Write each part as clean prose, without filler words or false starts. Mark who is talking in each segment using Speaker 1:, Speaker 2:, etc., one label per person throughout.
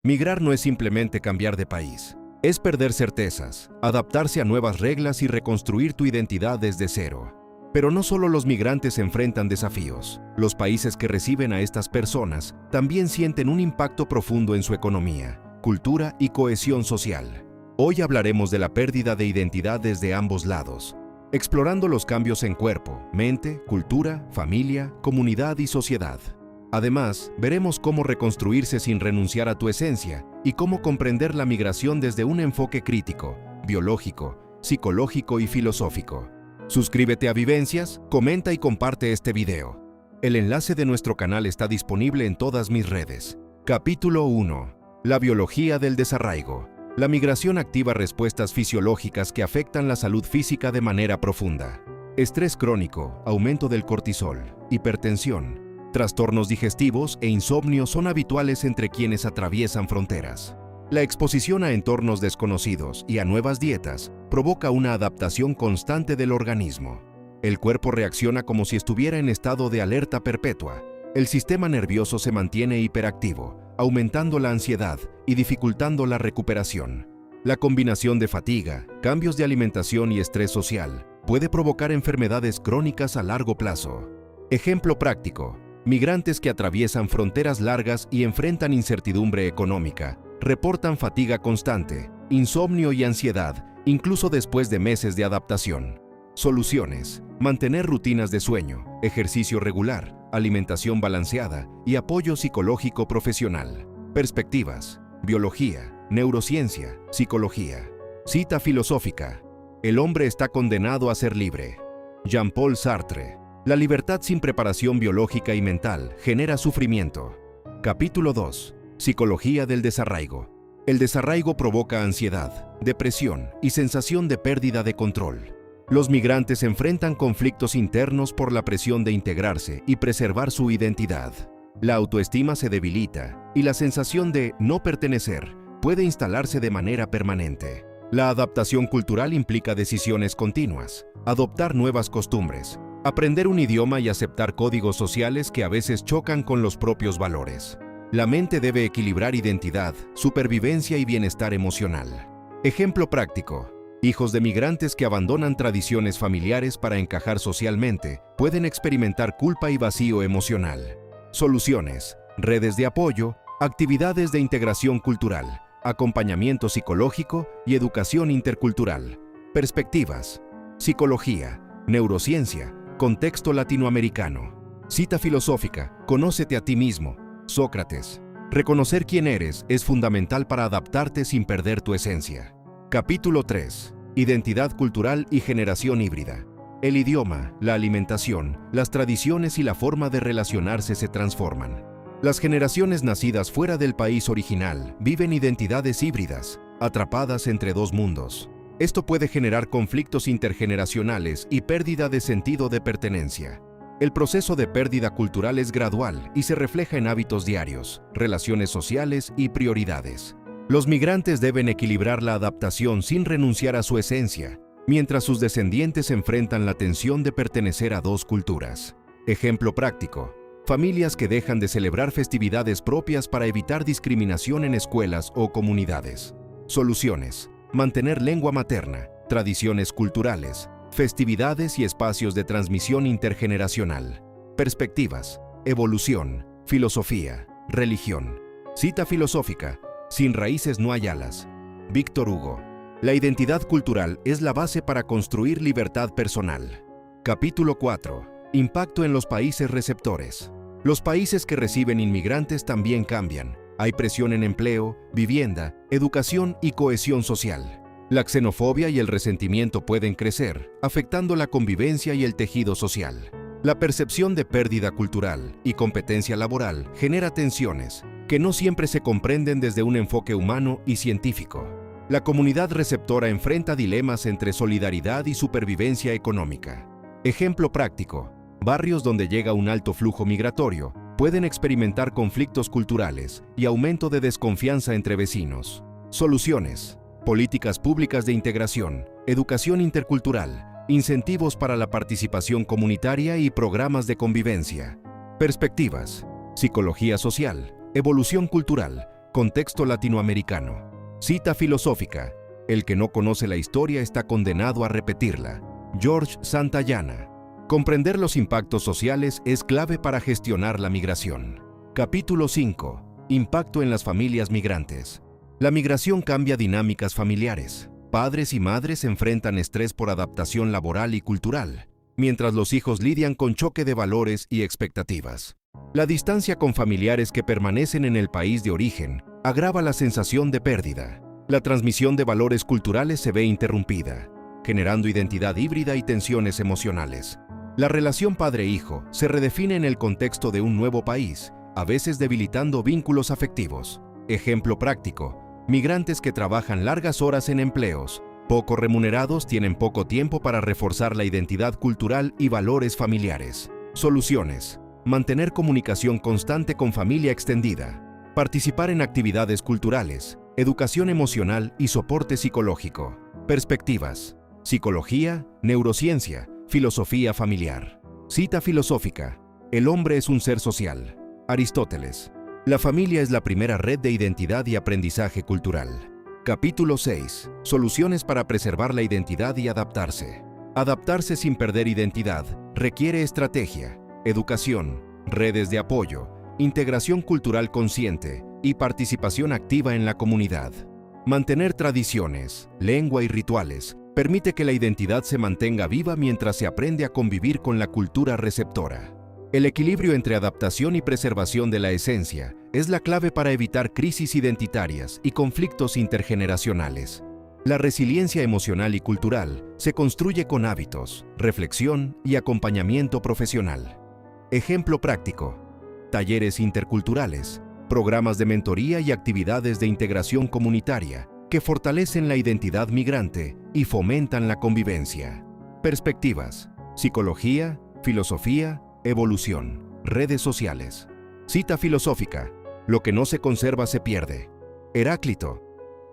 Speaker 1: Migrar no es simplemente cambiar de país. Es perder certezas, adaptarse a nuevas reglas y reconstruir tu identidad desde cero. Pero no solo los migrantes enfrentan desafíos. Los países que reciben a estas personas también sienten un impacto profundo en su economía, cultura y cohesión social. Hoy hablaremos de la pérdida de identidad desde ambos lados, explorando los cambios en cuerpo, mente, cultura, familia, comunidad y sociedad. Además, veremos cómo reconstruirse sin renunciar a tu esencia y cómo comprender la migración desde un enfoque crítico, biológico, psicológico y filosófico. Suscríbete a Vivencias, comenta y comparte este video. El enlace de nuestro canal está disponible en todas mis redes. Capítulo 1. La biología del desarraigo. La migración activa respuestas fisiológicas que afectan la salud física de manera profunda. Estrés crónico, aumento del cortisol, hipertensión, trastornos digestivos e insomnio son habituales entre quienes atraviesan fronteras. La exposición a entornos desconocidos y a nuevas dietas provoca una adaptación constante del organismo. El cuerpo reacciona como si estuviera en estado de alerta perpetua. El sistema nervioso se mantiene hiperactivo, aumentando la ansiedad y dificultando la recuperación. La combinación de fatiga, cambios de alimentación y estrés social puede provocar enfermedades crónicas a largo plazo. Ejemplo práctico: migrantes que atraviesan fronteras largas y enfrentan incertidumbre económica reportan fatiga constante, insomnio y ansiedad, incluso después de meses de adaptación. Soluciones: mantener rutinas de sueño, ejercicio regular, alimentación balanceada y apoyo psicológico profesional. Perspectivas: biología, neurociencia, psicología. Cita filosófica: el hombre está condenado a ser libre. Jean-Paul Sartre. La libertad sin preparación biológica y mental genera sufrimiento. Capítulo 2. Psicología del desarraigo. El desarraigo provoca ansiedad, depresión y sensación de pérdida de control. Los migrantes enfrentan conflictos internos por la presión de integrarse y preservar su identidad. La autoestima se debilita y la sensación de no pertenecer puede instalarse de manera permanente. La adaptación cultural implica decisiones continuas, adoptar nuevas costumbres, aprender un idioma y aceptar códigos sociales que a veces chocan con los propios valores. La mente debe equilibrar identidad, supervivencia y bienestar emocional. Ejemplo práctico: hijos de migrantes que abandonan tradiciones familiares para encajar socialmente pueden experimentar culpa y vacío emocional. Soluciones: redes de apoyo, actividades de integración cultural, acompañamiento psicológico y educación intercultural. Perspectivas: psicología, neurociencia, contexto latinoamericano. Cita filosófica: conócete a ti mismo. Sócrates. Reconocer quién eres es fundamental para adaptarte sin perder tu esencia. Capítulo 3. Identidad cultural y generación híbrida. El idioma, la alimentación, las tradiciones y la forma de relacionarse se transforman. Las generaciones nacidas fuera del país original viven identidades híbridas, atrapadas entre dos mundos. Esto puede generar conflictos intergeneracionales y pérdida de sentido de pertenencia. El proceso de pérdida cultural es gradual y se refleja en hábitos diarios, relaciones sociales y prioridades. Los migrantes deben equilibrar la adaptación sin renunciar a su esencia, mientras sus descendientes enfrentan la tensión de pertenecer a dos culturas. Ejemplo práctico: familias que dejan de celebrar festividades propias para evitar discriminación en escuelas o comunidades. Soluciones: mantener lengua materna, tradiciones culturales, festividades y espacios de transmisión intergeneracional. Perspectivas: evolución, filosofía, religión. Cita filosófica: sin raíces no hay alas. Víctor Hugo. La identidad cultural es la base para construir libertad personal. Capítulo 4. Impacto en los países receptores. Los países que reciben inmigrantes también cambian. Hay presión en empleo, vivienda, educación y cohesión social. La xenofobia y el resentimiento pueden crecer, afectando la convivencia y el tejido social. La percepción de pérdida cultural y competencia laboral genera tensiones que no siempre se comprenden desde un enfoque humano y científico. La comunidad receptora enfrenta dilemas entre solidaridad y supervivencia económica. Ejemplo práctico: barrios donde llega un alto flujo migratorio pueden experimentar conflictos culturales y aumento de desconfianza entre vecinos. Soluciones: políticas públicas de integración, educación intercultural, incentivos para la participación comunitaria y programas de convivencia. Perspectivas: psicología social, evolución cultural, Contexto latinoamericano. Cita filosófica. El que no conoce la historia está condenado a repetirla. George Santayana. Comprender los impactos sociales es clave para gestionar la migración. Capítulo 5. Impacto en las familias migrantes. La migración cambia dinámicas familiares. Padres y madres enfrentan estrés por adaptación laboral y cultural, mientras los hijos lidian con choque de valores y expectativas. La distancia con familiares que permanecen en el país de origen agrava la sensación de pérdida. La transmisión de valores culturales se ve interrumpida, generando identidad híbrida y tensiones emocionales. La relación padre-hijo se redefine en el contexto de un nuevo país, a veces debilitando vínculos afectivos. Ejemplo práctico: migrantes que trabajan largas horas en empleos poco remunerados tienen poco tiempo para reforzar la identidad cultural y valores familiares. Soluciones: mantener comunicación constante con familia extendida, participar en actividades culturales, educación emocional y soporte psicológico. Perspectivas: psicología, neurociencia, filosofía familiar. Cita filosófica. El hombre es un ser social. Aristóteles. La familia es la primera red de identidad y aprendizaje cultural. Capítulo 6. Soluciones para preservar la identidad y adaptarse. Adaptarse sin perder identidad requiere estrategia, educación, redes de apoyo, integración cultural consciente y participación activa en la comunidad. Mantener tradiciones, lengua y rituales permite que la identidad se mantenga viva mientras se aprende a convivir con la cultura receptora. El equilibrio entre adaptación y preservación de la esencia es la clave para evitar crisis identitarias y conflictos intergeneracionales. La resiliencia emocional y cultural se construye con hábitos, reflexión y acompañamiento profesional. Ejemplo práctico: talleres interculturales, programas de mentoría y actividades de integración comunitaria que fortalecen la identidad migrante y fomentan la convivencia. Perspectivas: psicología, filosofía, evolución, redes sociales. Cita filosófica. Lo que no se conserva se pierde. Heráclito.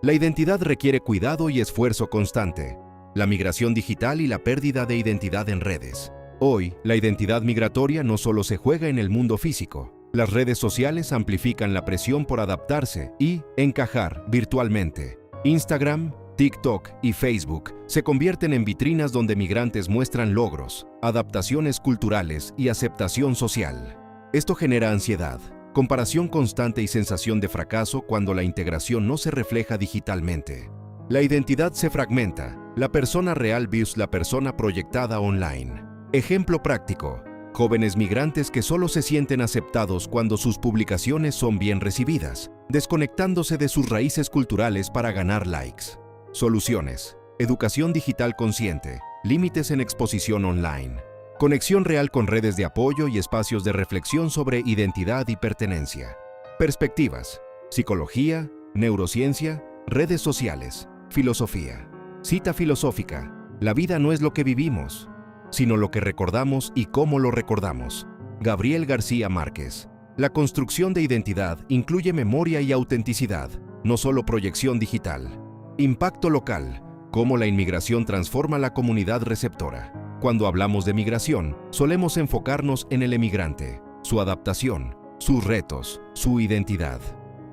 Speaker 1: La identidad requiere cuidado y esfuerzo constante. La migración digital y la pérdida de identidad en redes. Hoy, la identidad migratoria no solo se juega en el mundo físico. Las redes sociales amplifican la presión por adaptarse y encajar virtualmente. Instagram, TikTok y Facebook se convierten en vitrinas donde migrantes muestran logros, adaptaciones culturales y aceptación social. Esto genera ansiedad, comparación constante y sensación de fracaso cuando la integración no se refleja digitalmente. La identidad se fragmenta, la persona real versus la persona proyectada online. Ejemplo práctico: jóvenes migrantes que solo se sienten aceptados cuando sus publicaciones son bien recibidas, desconectándose de sus raíces culturales para ganar likes. Soluciones: educación digital consciente, límites en exposición online, conexión real con redes de apoyo y espacios de reflexión sobre identidad y pertenencia. Perspectivas: psicología, neurociencia, redes sociales, filosofía. Cita filosófica. La vida no es lo que vivimos, sino lo que recordamos y cómo lo recordamos. Gabriel García Márquez. La construcción de identidad incluye memoria y autenticidad, no solo proyección digital. Impacto local. Cómo la inmigración transforma la comunidad receptora. Cuando hablamos de migración, solemos enfocarnos en el emigrante, su adaptación, sus retos, su identidad.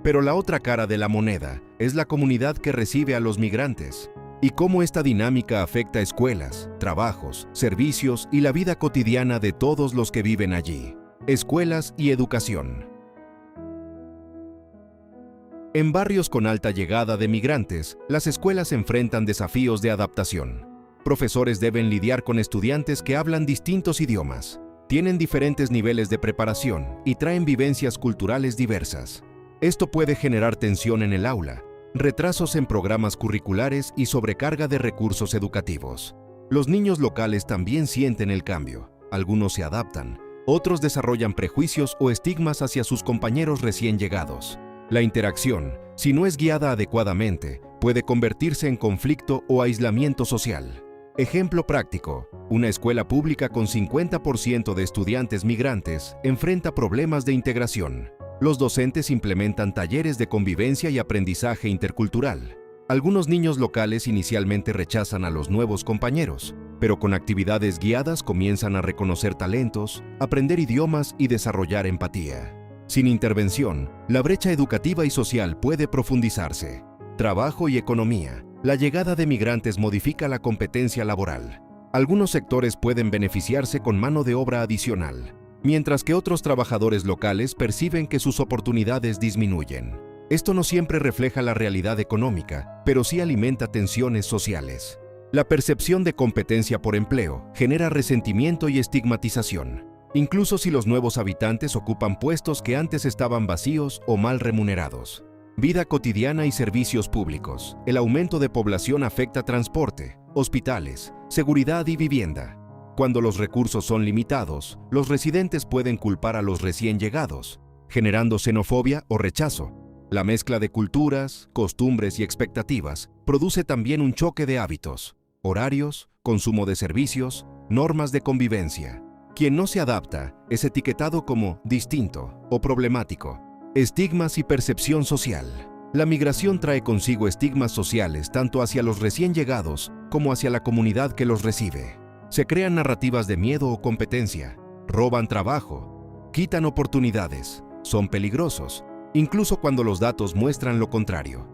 Speaker 1: Pero la otra cara de la moneda es la comunidad que recibe a los migrantes, y cómo esta dinámica afecta escuelas, trabajos, servicios y la vida cotidiana de todos los que viven allí. Escuelas y educación. En barrios con alta llegada de migrantes, las escuelas enfrentan desafíos de adaptación. Profesores deben lidiar con estudiantes que hablan distintos idiomas, tienen diferentes niveles de preparación y traen vivencias culturales diversas. Esto puede generar tensión en el aula, retrasos en programas curriculares y sobrecarga de recursos educativos. Los niños locales también sienten el cambio. Algunos se adaptan, otros desarrollan prejuicios o estigmas hacia sus compañeros recién llegados. La interacción, si no es guiada adecuadamente, puede convertirse en conflicto o aislamiento social. Ejemplo práctico: una escuela pública con 50% de estudiantes migrantes enfrenta problemas de integración. Los docentes implementan talleres de convivencia y aprendizaje intercultural. Algunos niños locales inicialmente rechazan a los nuevos compañeros, pero con actividades guiadas comienzan a reconocer talentos, aprender idiomas y desarrollar empatía. Sin intervención, la brecha educativa y social puede profundizarse. Trabajo y economía. La llegada de migrantes modifica la competencia laboral. Algunos sectores pueden beneficiarse con mano de obra adicional, mientras que otros trabajadores locales perciben que sus oportunidades disminuyen. Esto no siempre refleja la realidad económica, pero sí alimenta tensiones sociales. La percepción de competencia por empleo genera resentimiento y estigmatización, incluso si los nuevos habitantes ocupan puestos que antes estaban vacíos o mal remunerados. Vida cotidiana y servicios públicos. El aumento de población afecta transporte, hospitales, seguridad y vivienda. Cuando los recursos son limitados, los residentes pueden culpar a los recién llegados, generando xenofobia o rechazo. La mezcla de culturas, costumbres y expectativas produce también un choque de hábitos, horarios, consumo de servicios, normas de convivencia. Quien no se adapta es etiquetado como distinto o problemático. Estigmas y percepción social. La migración trae consigo estigmas sociales tanto hacia los recién llegados como hacia la comunidad que los recibe. Se crean narrativas de miedo o competencia, roban trabajo, quitan oportunidades, son peligrosos, incluso cuando los datos muestran lo contrario.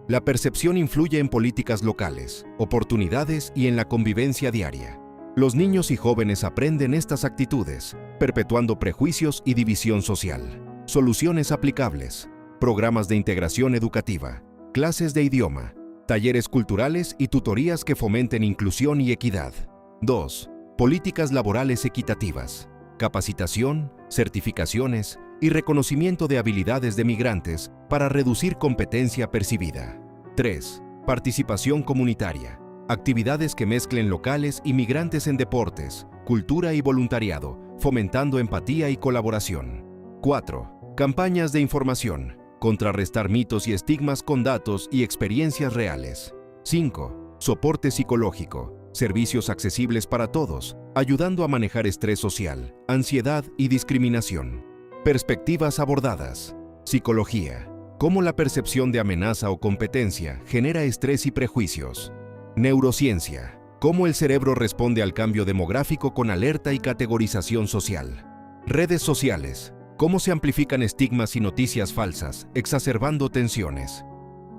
Speaker 1: La percepción influye en políticas locales, oportunidades y en la convivencia diaria. Los niños y jóvenes aprenden estas actitudes, perpetuando prejuicios y división social. Soluciones aplicables, programas de integración educativa, clases de idioma, talleres culturales y tutorías que fomenten inclusión y equidad. 2. Políticas laborales equitativas, capacitación, certificaciones y reconocimiento de habilidades de migrantes para reducir competencia percibida. 3. Participación comunitaria, actividades que mezclen locales y migrantes en deportes, cultura y voluntariado, fomentando empatía y colaboración. 4. Campañas de información, contrarrestar mitos y estigmas con datos y experiencias reales. 5. Soporte psicológico, servicios accesibles para todos, ayudando a manejar estrés social, ansiedad y discriminación. Perspectivas abordadas. Psicología, cómo la percepción de amenaza o competencia genera estrés y prejuicios. Neurociencia, cómo el cerebro responde al cambio demográfico con alerta y categorización social. Redes sociales, cómo se amplifican estigmas y noticias falsas, exacerbando tensiones.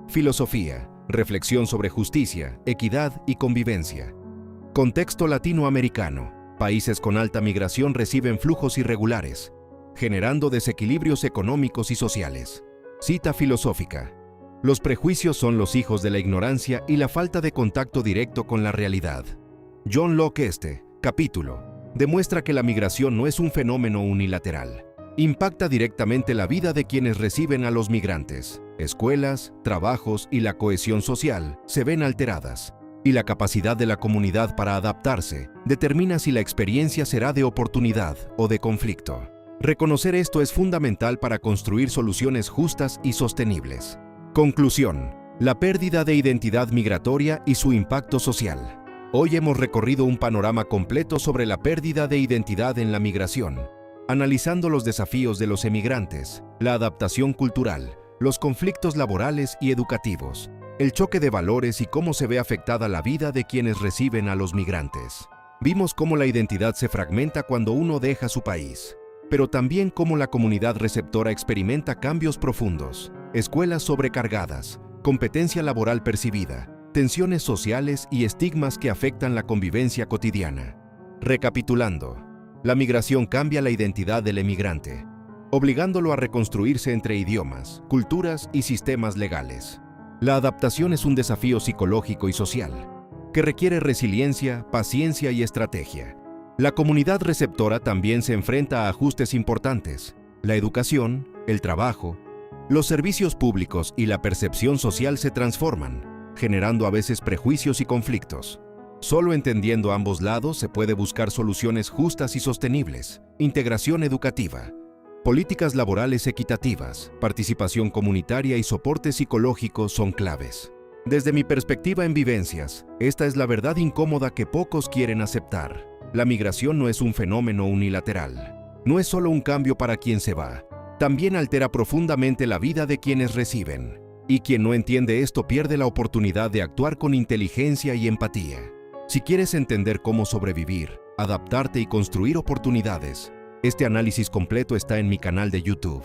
Speaker 1: Filosofía, reflexión sobre justicia, equidad y convivencia. Contexto latinoamericano. Países con alta migración reciben flujos irregulares, generando desequilibrios económicos y sociales. Cita filosófica. Los prejuicios son los hijos de la ignorancia y la falta de contacto directo con la realidad. John Locke. Este capítulo demuestra que la migración no es un fenómeno unilateral. Impacta directamente la vida de quienes reciben a los migrantes. Escuelas, trabajos y la cohesión social se ven alteradas, y la capacidad de la comunidad para adaptarse determina si la experiencia será de oportunidad o de conflicto. Reconocer esto es fundamental para construir soluciones justas y sostenibles. Conclusión: la pérdida de identidad migratoria y su impacto social. Hoy hemos recorrido un panorama completo sobre la pérdida de identidad en la migración, analizando los desafíos de los emigrantes, la adaptación cultural, los conflictos laborales y educativos, el choque de valores y cómo se ve afectada la vida de quienes reciben a los migrantes. Vimos cómo la identidad se fragmenta cuando uno deja su país, pero también cómo la comunidad receptora experimenta cambios profundos, escuelas sobrecargadas, competencia laboral percibida, tensiones sociales y estigmas que afectan la convivencia cotidiana. Recapitulando, la migración cambia la identidad del emigrante, obligándolo a reconstruirse entre idiomas, culturas y sistemas legales. La adaptación es un desafío psicológico y social, que requiere resiliencia, paciencia y estrategia. La comunidad receptora también se enfrenta a ajustes importantes. La educación, el trabajo, los servicios públicos y la percepción social se transforman, generando a veces prejuicios y conflictos. Solo entendiendo ambos lados se puede buscar soluciones justas y sostenibles. Integración educativa, políticas laborales equitativas, participación comunitaria y soporte psicológico son claves. Desde mi perspectiva en vivencias, esta es la verdad incómoda que pocos quieren aceptar. La migración no es un fenómeno unilateral. No es solo un cambio para quien se va. También altera profundamente la vida de quienes reciben. Y quien no entiende esto pierde la oportunidad de actuar con inteligencia y empatía. Si quieres entender cómo sobrevivir, adaptarte y construir oportunidades, este análisis completo está en mi canal de YouTube.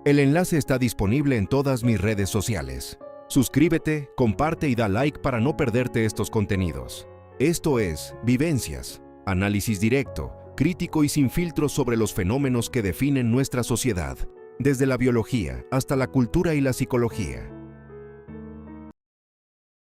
Speaker 1: El enlace está disponible en todas mis redes sociales. Suscríbete, comparte y da like para no perderte estos contenidos. Esto es Vivencias, análisis directo, crítico y sin filtros sobre los fenómenos que definen nuestra sociedad, desde la biología hasta la cultura y la psicología.